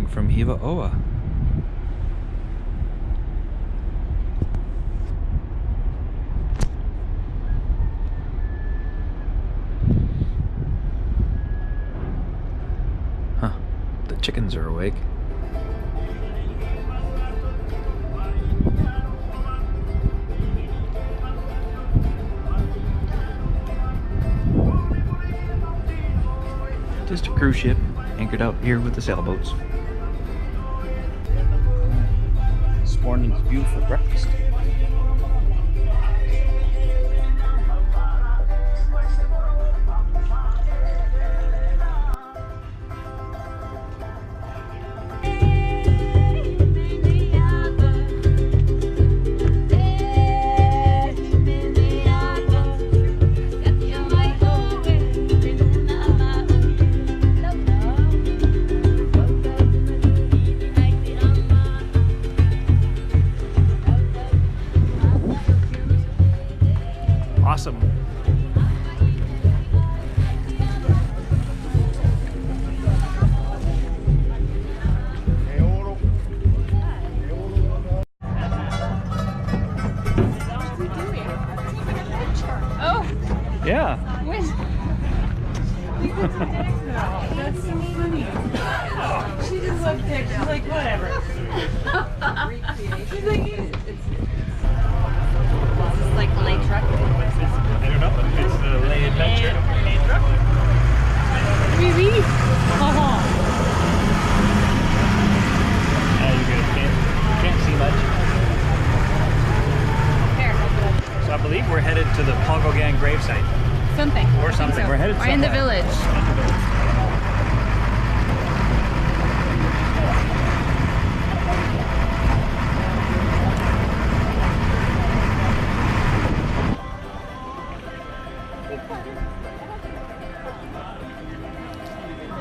From Hiva Oa. Huh, the chickens are awake. Just a cruise ship anchored out here with the sailboats. Morning's beautiful breakfast. Awesome. Oh. Yeah. That's so funny. She just looked at it. She's like, whatever. She's like, is this like Malay truck? I don't know, but it's the Lay Adventure Malay truck. Really? You can't see much. There. So I believe we're headed to the Gauguin gravesite. Something. Or something. So. We're headed Or in the somewhere. village.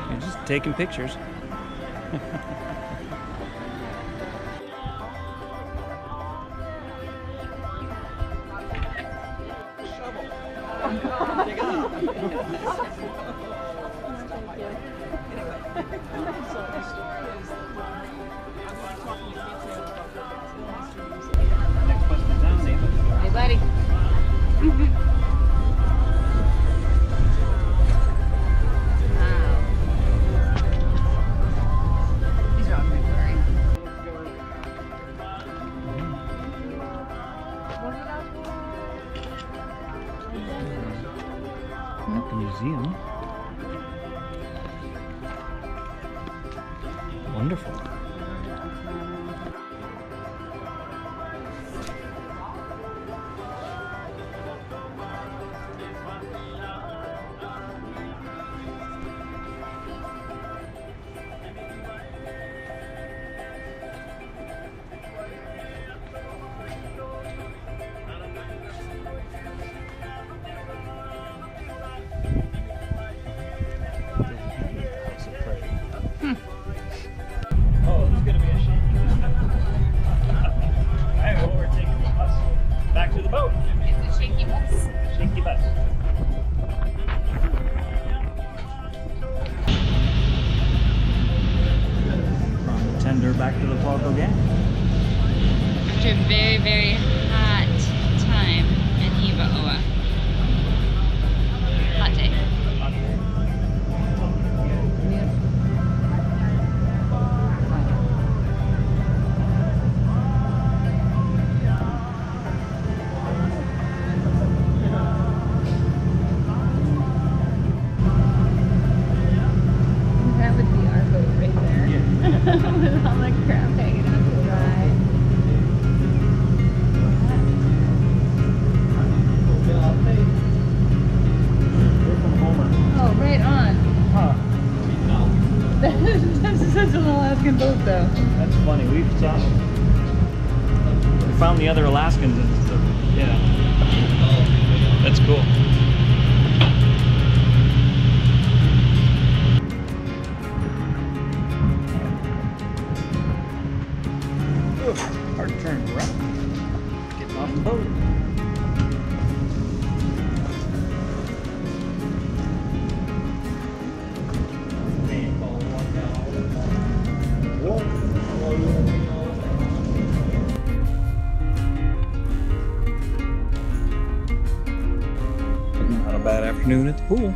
You're just taking pictures. Hey, buddy. At the museum. Wonderful. Oh, it's gonna be a shaky. Alright, well, we're taking the bus back to the boat. It's a shaky bus. Shaky bus. From the tender back to the Gauguin. After a very, very hot time in Hiva Oa. Hot day. Alaskan boat though. That's funny. We found the other Alaskans and stuff. Yeah. That's cool. Ooh, hard to turn around. Getting off the boat. Not a bad afternoon at the pool.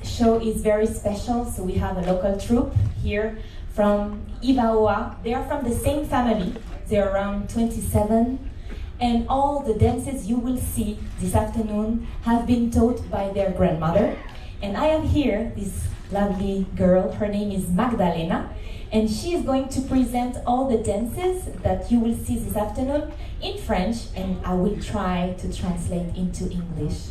Show is very special, so we have a local troupe here from Hiva Oa. They are from the same family. They're around 27, and all the dances you will see this afternoon have been taught by their grandmother. And I have here this lovely girl. Her name is Magdalena, and she is going to present all the dances that you will see this afternoon in French, and I will try to translate into English.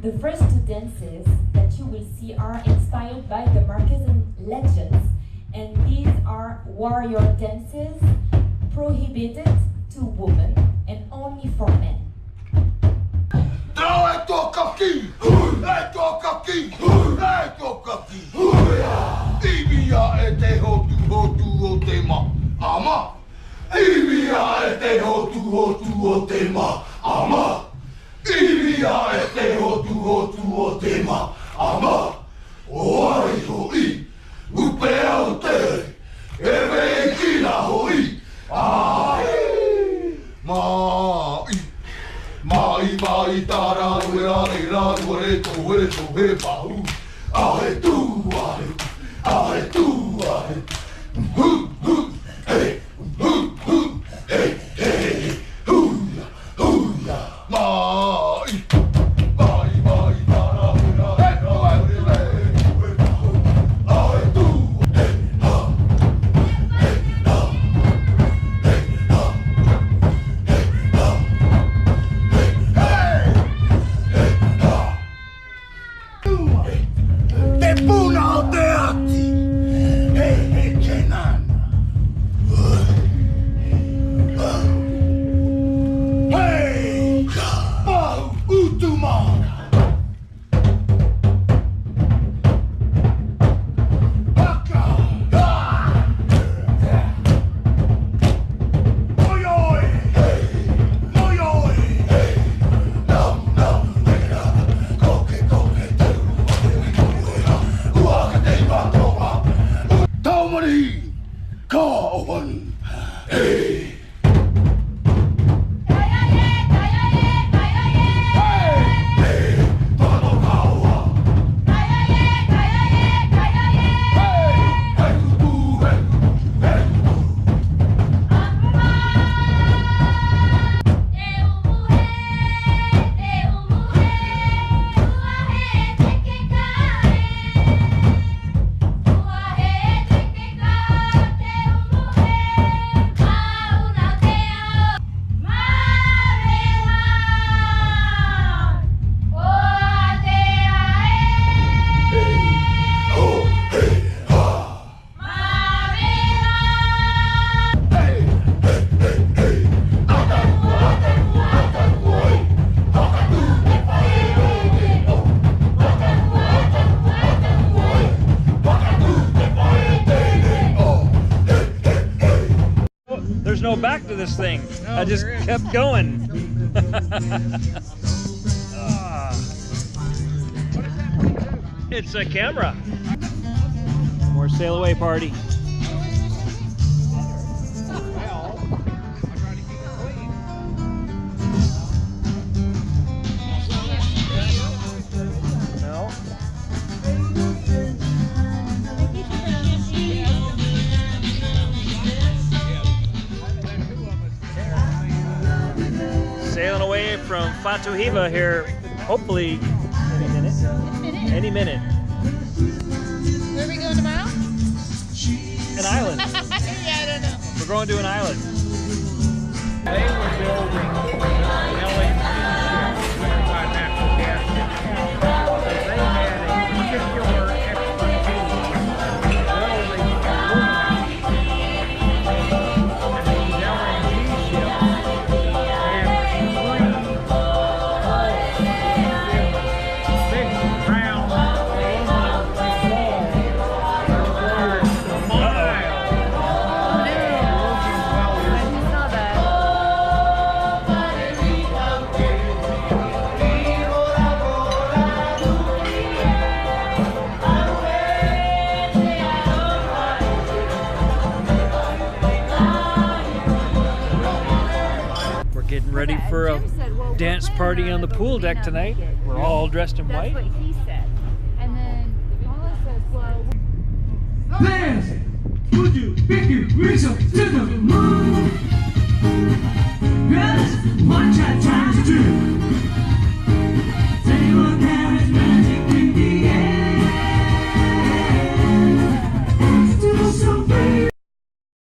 The first two dances that you will see are inspired by the Marquesas legends, and these are warrior dances prohibited to women and only for men. Ilia e te hotu hotu o te ma ama Oare hoi Upe au te Ewe kina hoi Ai Mai Mai tara ue are ra ue to he pau Ahe tu ahe tu ahe Hu hu hey hu hu hey hey hu hu There's no back to this thing. I just kept going. It's a camera. More sail away party. No. Sailing away from Fatu Hiva here, hopefully any minute. Where are we going tomorrow? An island. Yeah, I don't know. We're going to an island. They were building LNG ships by natural gas. They had a particular ready for a Jim said, well, we're dance planning party on the it, but pool we may deck not tonight. make it. We're all dressed in That's white. what he said. And then Paula says, well, Ladies, would you, thank you, ladies and gentlemen.